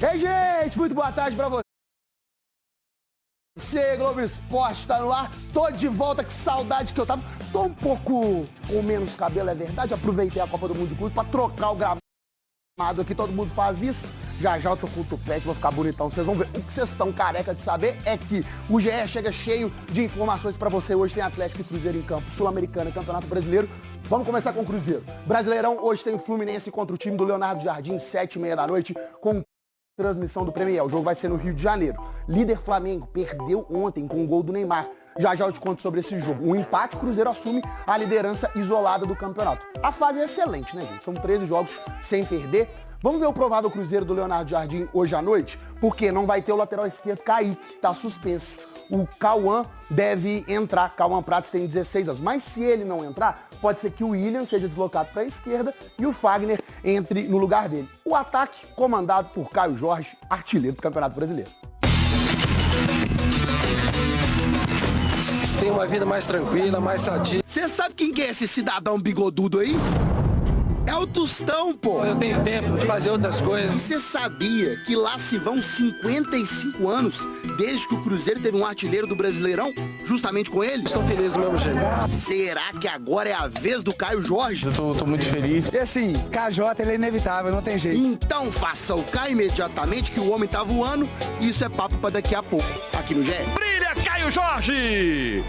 Ei, gente, muito boa tarde pra você. Globo Esporte tá no ar. Tô de volta, que saudade que eu tava. Tô um pouco com menos cabelo, é verdade. Aproveitei a Copa do Mundo de Clube pra trocar o gramado aqui. Todo mundo faz isso. Já já eu tô com o tupete, vou ficar bonitão. Vocês vão ver. O que vocês estão careca de saber é que o GE chega cheio de informações pra você. Hoje tem Atlético e Cruzeiro em campo, Sul-Americana, Campeonato Brasileiro. Vamos começar com o Cruzeiro. Brasileirão, hoje tem o Fluminense contra o time do Leonardo Jardim, 7h30 da noite, com transmissão do Premier. O jogo vai ser no Rio de Janeiro. Líder Flamengo perdeu ontem com o gol do Neymar. Já já eu te conto sobre esse jogo. Um empate, o Cruzeiro assume a liderança isolada do campeonato. A fase é excelente, né, gente? São 13 jogos sem perder. Vamos ver o provável Cruzeiro do Leonardo Jardim hoje à noite? Porque não vai ter o lateral esquerdo Kaique, tá suspenso. O Cauã deve entrar. Cauã Prates tem 16 anos. Mas se ele não entrar, pode ser que o William seja deslocado para a esquerda e o Fagner entre no lugar dele. O ataque comandado por Caio Jorge, artilheiro do Campeonato Brasileiro. Tem uma vida mais tranquila, mais sadia. Você sabe quem que é esse cidadão bigodudo aí? É o Tostão, pô. Eu tenho tempo de fazer outras coisas. E você sabia que lá se vão 55 anos desde que o Cruzeiro teve um artilheiro do Brasileirão, justamente com ele? Estou feliz do mesmo jeito. Será que agora é a vez do Caio Jorge? Eu tô muito feliz. E assim, KJ ele é inevitável, não tem jeito. Então faça o Caio imediatamente, que o homem tá voando, e isso é papo pra daqui a pouco, aqui no GE. Brilha, Caio Jorge!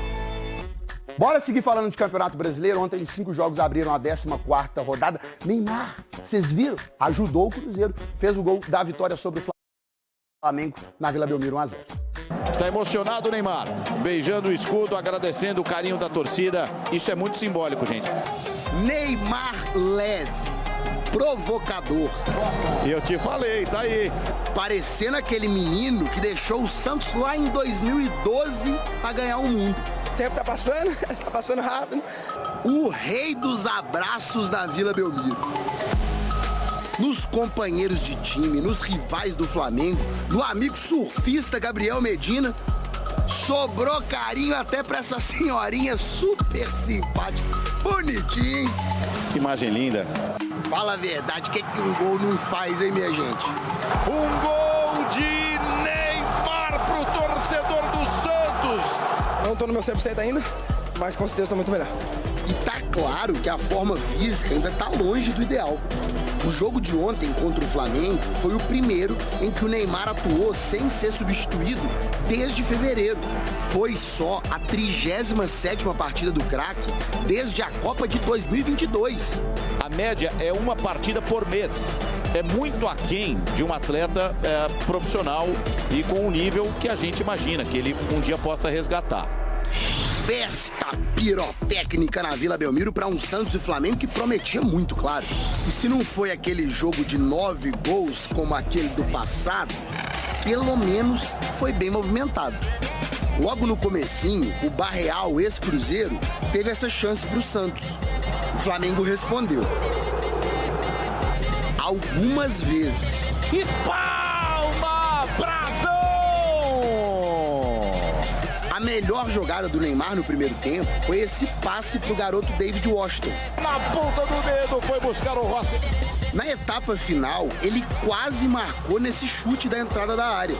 Bora seguir falando de Campeonato Brasileiro. Ontem 5 jogos abriram a 14ª rodada. Neymar, vocês viram? Ajudou o Cruzeiro. Fez o gol da vitória sobre o Flamengo na Vila Belmiro, 1-0. Tá emocionado o Neymar, beijando o escudo, agradecendo o carinho da torcida. Isso é muito simbólico, gente. Neymar leve, provocador. E eu te falei, tá aí. Parecendo aquele menino que deixou o Santos lá em 2012 pra ganhar o mundo. O tempo tá passando rápido. O rei dos abraços da Vila Belmiro. Nos companheiros de time, nos rivais do Flamengo, no amigo surfista Gabriel Medina, sobrou carinho até pra essa senhorinha super simpática. Bonitinha, hein? Que imagem linda. Fala a verdade, o que um gol não faz, hein, minha gente? Um gol de Neymar pro torcedor do Santos. Não tô no meu 100% ainda, mas com certeza tô muito melhor. E tá claro que a forma física ainda tá longe do ideal. O jogo de ontem contra o Flamengo foi o primeiro em que o Neymar atuou sem ser substituído desde fevereiro. Foi só a 37ª partida do craque desde a Copa de 2022. A média é uma partida por mês. É muito aquém de um atleta profissional e com um nível que a gente imagina que ele um dia possa resgatar. Festa pirotécnica na Vila Belmiro para um Santos e Flamengo que prometia muito, claro. E se não foi aquele jogo de 9 gols como aquele do passado, pelo menos foi bem movimentado. Logo no comecinho, o Barreal, ex-Cruzeiro, teve essa chance para o Santos. O Flamengo respondeu. Algumas vezes. Espalma, Brasão! A melhor jogada do Neymar no primeiro tempo foi esse passe pro garoto David Washington. Na ponta do dedo foi buscar o Rossi. Na etapa final, ele quase marcou nesse chute da entrada da área.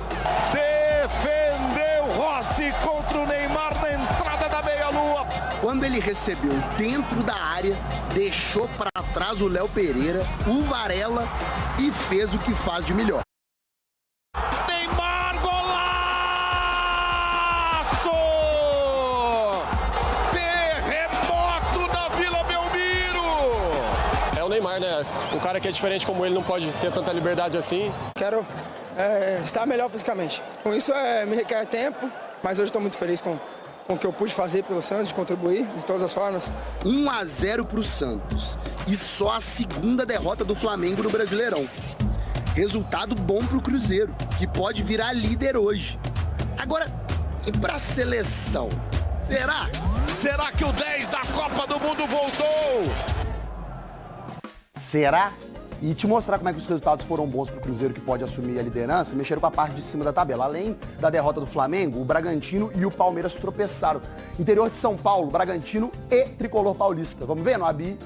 Defendeu Rossi contra o Neymar na entrada da meia-lua. Quando ele recebeu dentro da área, deixou para trás o Léo Pereira, o Varela e fez o que faz de melhor. Neymar, golaço! Terremoto na Vila Belmiro! É o Neymar, né? Um cara que é diferente como ele não pode ter tanta liberdade assim. Quero estar melhor fisicamente. Com isso me requer tempo, mas hoje estou muito feliz com o que eu pude fazer pelo Santos, contribuir de todas as formas. 1-0 pro Santos. E só a segunda derrota do Flamengo no Brasileirão. Resultado bom pro Cruzeiro, que pode virar líder hoje. Agora, e pra seleção? Será? Será que o 10 da Copa do Mundo voltou? Será? E te mostrar como é que os resultados foram bons para o Cruzeiro, que pode assumir a liderança, mexeram com a parte de cima da tabela. Além da derrota do Flamengo, o Bragantino e o Palmeiras tropeçaram. Interior de São Paulo, Bragantino e Tricolor Paulista. Vamos ver? Nabi,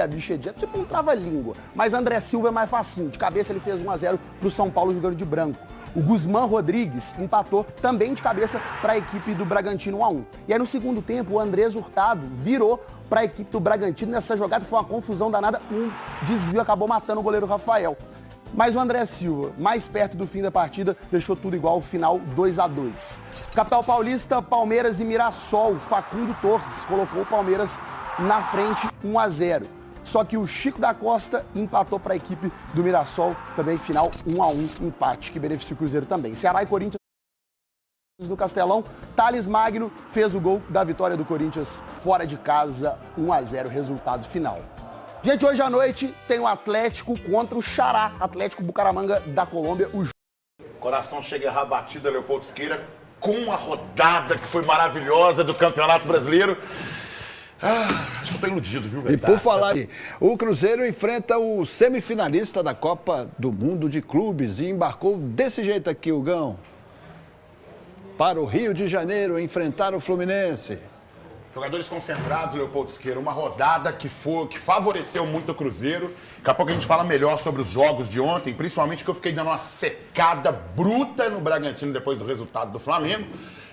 a bicha é tipo um trava-língua. Mas André Silva é mais facinho. De cabeça ele fez 1-0 para o São Paulo jogando de branco. O Guzmán Rodrigues empatou também de cabeça para a equipe do Bragantino 1-1. E aí no segundo tempo o Andrés Hurtado virou para a equipe do Bragantino. Nessa jogada foi uma confusão danada, um desvio acabou matando o goleiro Rafael. Mas o André Silva, mais perto do fim da partida, deixou tudo igual ao final 2-2. Capital Paulista, Palmeiras e Mirassol. Facundo Torres colocou o Palmeiras na frente 1-0. Só que o Chico da Costa empatou para a equipe do Mirassol, também final 1-1, empate que beneficia o Cruzeiro também. Ceará e Corinthians no Castelão, Thales Magno fez o gol da vitória do Corinthians fora de casa, 1-0, resultado final. Gente, hoje à noite tem o Atlético contra o Xará, Atlético Bucaramanga da Colômbia. O coração chega a errar a batida, Leopoldo Siqueira, com a rodada que foi maravilhosa do Campeonato Brasileiro. Acho que eu tô iludido, viu, velho? E por falar aí, o Cruzeiro enfrenta o semifinalista da Copa do Mundo de Clubes e embarcou desse jeito aqui, Hugão, para o Rio de Janeiro enfrentar o Fluminense. Jogadores concentrados, Leopoldo Siqueira, uma rodada que favoreceu muito o Cruzeiro. Daqui a pouco a gente fala melhor sobre os jogos de ontem, principalmente que eu fiquei dando uma secada bruta no Bragantino depois do resultado do Flamengo.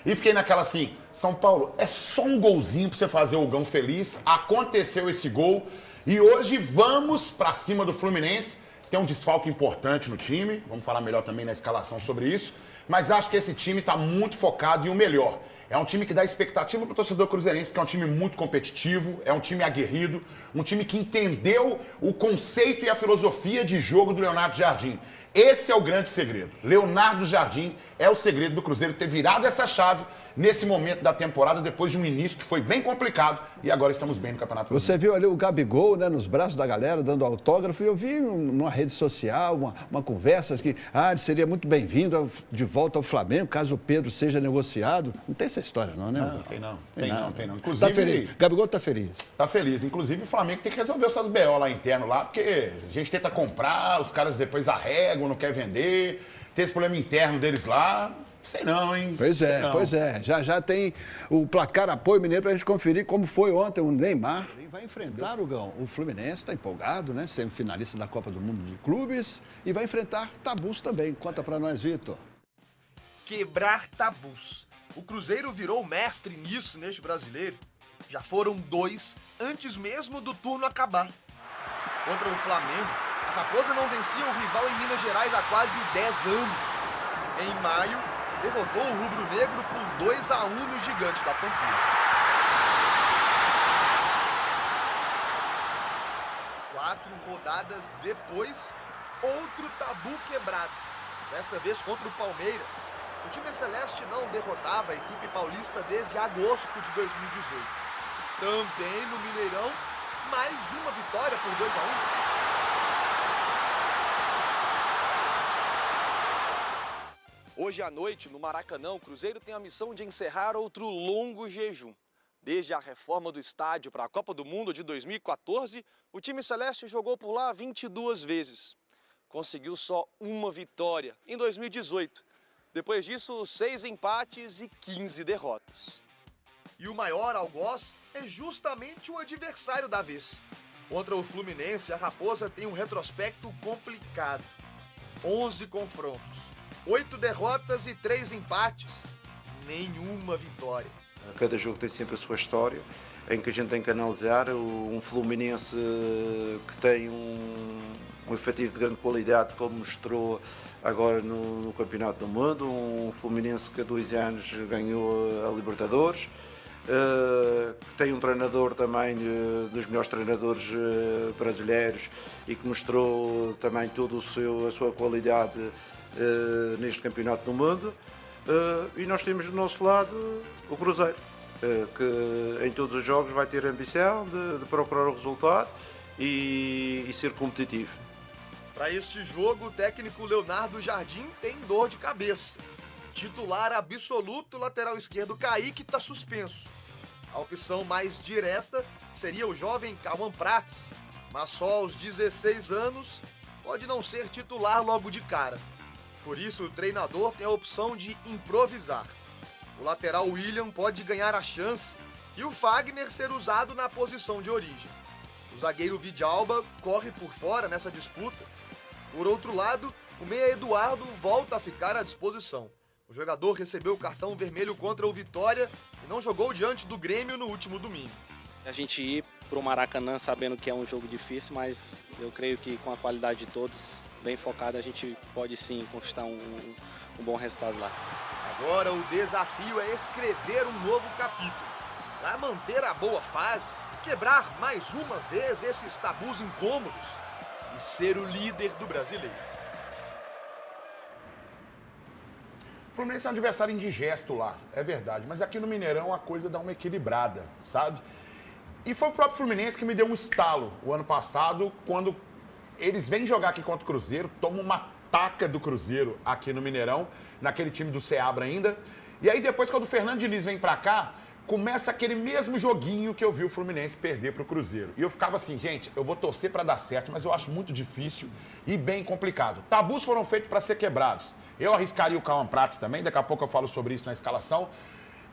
E fiquei naquela assim, São Paulo, é só um golzinho pra você fazer o Gão feliz. Aconteceu esse gol e hoje vamos pra cima do Fluminense. Tem um desfalque importante no time, vamos falar melhor também na escalação sobre isso. Mas acho que esse time tá muito focado em o melhor. É um time que dá expectativa para o torcedor cruzeirense, porque é um time muito competitivo, é um time aguerrido, um time que entendeu o conceito e a filosofia de jogo do Leonardo Jardim. Esse é o grande segredo. Leonardo Jardim é o segredo do Cruzeiro ter virado essa chave nesse momento da temporada, depois de um início que foi bem complicado e agora estamos bem no Campeonato Brasileiro. Você viu ali o Gabigol, né, nos braços da galera, dando autógrafo, e eu vi numa rede social uma conversa que ele seria muito bem-vindo de volta ao Flamengo, caso o Pedro seja negociado. Não tem essa história não, né? Não, tem não. Inclusive, tá feliz. Gabigol tá feliz. Tá feliz. Inclusive o Flamengo tem que resolver os seus BO lá interno lá, porque a gente tenta comprar, os caras depois arregam, não quer vender, tem esse problema interno deles lá. Sei não, hein? Pois é. Já tem o placar apoio mineiro pra gente conferir como foi ontem o Neymar. Vai enfrentar o Fluminense, está empolgado, né? Semifinalista da Copa do Mundo de Clubes. E vai enfrentar tabus também. Conta pra nós, Vitor. Quebrar tabus. O Cruzeiro virou mestre nisso neste brasileiro. Já foram 2 antes mesmo do turno acabar. Contra o Flamengo, a Raposa não vencia o rival em Minas Gerais há quase 10 anos. Em maio, derrotou o rubro-negro por 2-1 no Gigante da Pampulha. 4 rodadas depois, outro tabu quebrado. Dessa vez contra o Palmeiras. O time celeste não derrotava a equipe paulista desde agosto de 2018. Também no Mineirão, mais uma vitória por 2-1. Hoje à noite, no Maracanã, o Cruzeiro tem a missão de encerrar outro longo jejum. Desde a reforma do estádio para a Copa do Mundo de 2014, o time celeste jogou por lá 22 vezes. Conseguiu só uma vitória em 2018. Depois disso, 6 empates e 15 derrotas. E o maior algoz é justamente o adversário da vez. Contra o Fluminense, a Raposa tem um retrospecto complicado. 11 confrontos. 8 derrotas e 3 empates. Nenhuma vitória. Cada jogo tem sempre a sua história, em que a gente tem que analisar um Fluminense que tem um efetivo de grande qualidade, como mostrou agora no Campeonato do Mundo, um Fluminense que há 2 anos ganhou a Libertadores, que tem um treinador também dos melhores treinadores brasileiros e que mostrou também toda a sua qualidade neste Campeonato do Mundo, e nós temos do nosso lado o Cruzeiro, que em todos os jogos vai ter a ambição de procurar o resultado e ser competitivo. Para este jogo, o técnico Leonardo Jardim tem dor de cabeça. Titular absoluto, lateral esquerdo Kaique está suspenso. A opção mais direta seria o jovem Cauã Prats, mas só aos 16 anos pode não ser titular logo de cara. Por isso, o treinador tem a opção de improvisar. O lateral William pode ganhar a chance e o Fagner ser usado na posição de origem. O zagueiro Vidalba corre por fora nessa disputa. Por outro lado, o meia Eduardo volta a ficar à disposição. O jogador recebeu o cartão vermelho contra o Vitória e não jogou diante do Grêmio no último domingo. A gente ir para o Maracanã sabendo que é um jogo difícil, mas eu creio que com a qualidade de todos, bem focado, a gente pode sim conquistar um bom resultado lá. Agora o desafio é escrever um novo capítulo. Para manter a boa fase, quebrar mais uma vez esses tabus incômodos e ser o líder do brasileiro. O Fluminense é um adversário indigesto lá, é verdade. Mas aqui no Mineirão a coisa dá uma equilibrada, sabe? E foi o próprio Fluminense que me deu um estalo o ano passado, quando eles vêm jogar aqui contra o Cruzeiro, tomam uma taca do Cruzeiro aqui no Mineirão, naquele time do Seabra ainda. E aí depois, quando o Fernando Diniz vem pra cá, começa aquele mesmo joguinho que eu vi o Fluminense perder pro Cruzeiro. E eu ficava assim, gente, eu vou torcer pra dar certo, mas eu acho muito difícil e bem complicado. Tabus foram feitos pra ser quebrados. Eu arriscaria o Cauã Prates também, daqui a pouco eu falo sobre isso na escalação.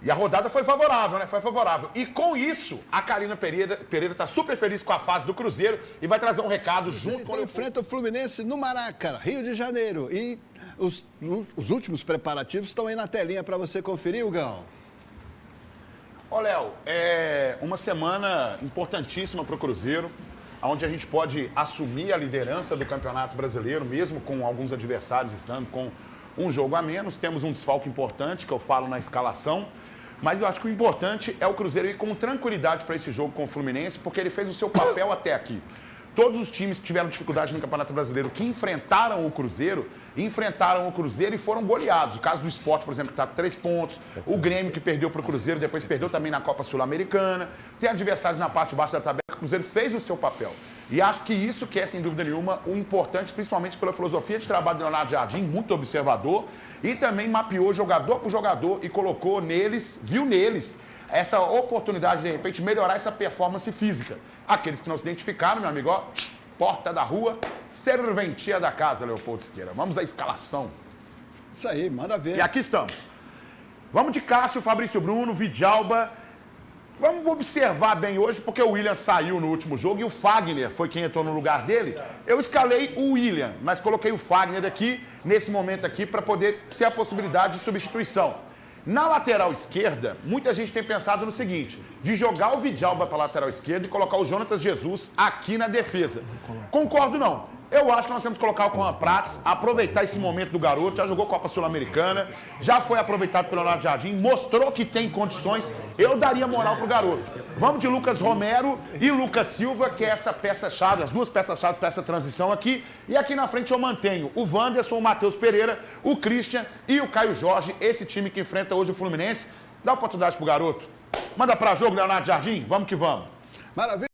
E a rodada foi favorável, né? Foi favorável. E com isso, a Carina Pereira tá super feliz com a fase do Cruzeiro e vai trazer um recado junto com... Enfrenta o Fluminense no Maracanã, Rio de Janeiro. E os últimos preparativos estão aí na telinha para você conferir, Gão. Ô, Léo, é uma semana importantíssima para o Cruzeiro, onde a gente pode assumir a liderança do Campeonato Brasileiro, mesmo com alguns adversários estando com um jogo a menos. Temos um desfalque importante, que eu falo na escalação, mas eu acho que o importante é o Cruzeiro ir com tranquilidade para esse jogo com o Fluminense, porque ele fez o seu papel até aqui. Todos os times que tiveram dificuldade no Campeonato Brasileiro, que enfrentaram o Cruzeiro e foram goleados. O caso do Sport, por exemplo, que está com 3 pontos. O Grêmio, que perdeu para o Cruzeiro, depois perdeu também na Copa Sul-Americana. Tem adversários na parte de baixo da tabela. O Cruzeiro fez o seu papel. E acho que isso que é, sem dúvida nenhuma, o importante, principalmente pela filosofia de trabalho do Leonardo Jardim, muito observador, e também mapeou jogador por jogador e colocou neles, viu neles, essa oportunidade de repente, melhorar essa performance física. Aqueles que não se identificaram, meu amigo, ó, porta da rua, serventia da casa, Leopoldo Siqueira. Vamos à escalação. Isso aí, manda ver. E aqui estamos. Vamos de Cássio, Fabrício Bruno, Vidalba. Vamos observar bem hoje, porque o William saiu no último jogo e o Fagner foi quem entrou no lugar dele. Eu escalei o William, mas coloquei o Fagner aqui, nesse momento aqui, para poder ser a possibilidade de substituição. Na lateral esquerda, muita gente tem pensado no seguinte, de jogar o Vidalba para a lateral esquerda e colocar o Jonatas Jesus aqui na defesa. Concordo não. Eu acho que nós temos que colocar o Cauã Prates, aproveitar esse momento do garoto, já jogou Copa Sul-Americana, já foi aproveitado pelo Leonardo Jardim, mostrou que tem condições, eu daria moral pro garoto. Vamos de Lucas Romero e Lucas Silva, que é essa peça-chave, as duas peças-chave para essa transição aqui. E aqui na frente eu mantenho o Wanderson, o Matheus Pereira, o Christian e o Caio Jorge, esse time que enfrenta hoje o Fluminense. Dá oportunidade pro garoto. Manda pra jogo, Leonardo Jardim, vamos que vamos. Maravilha.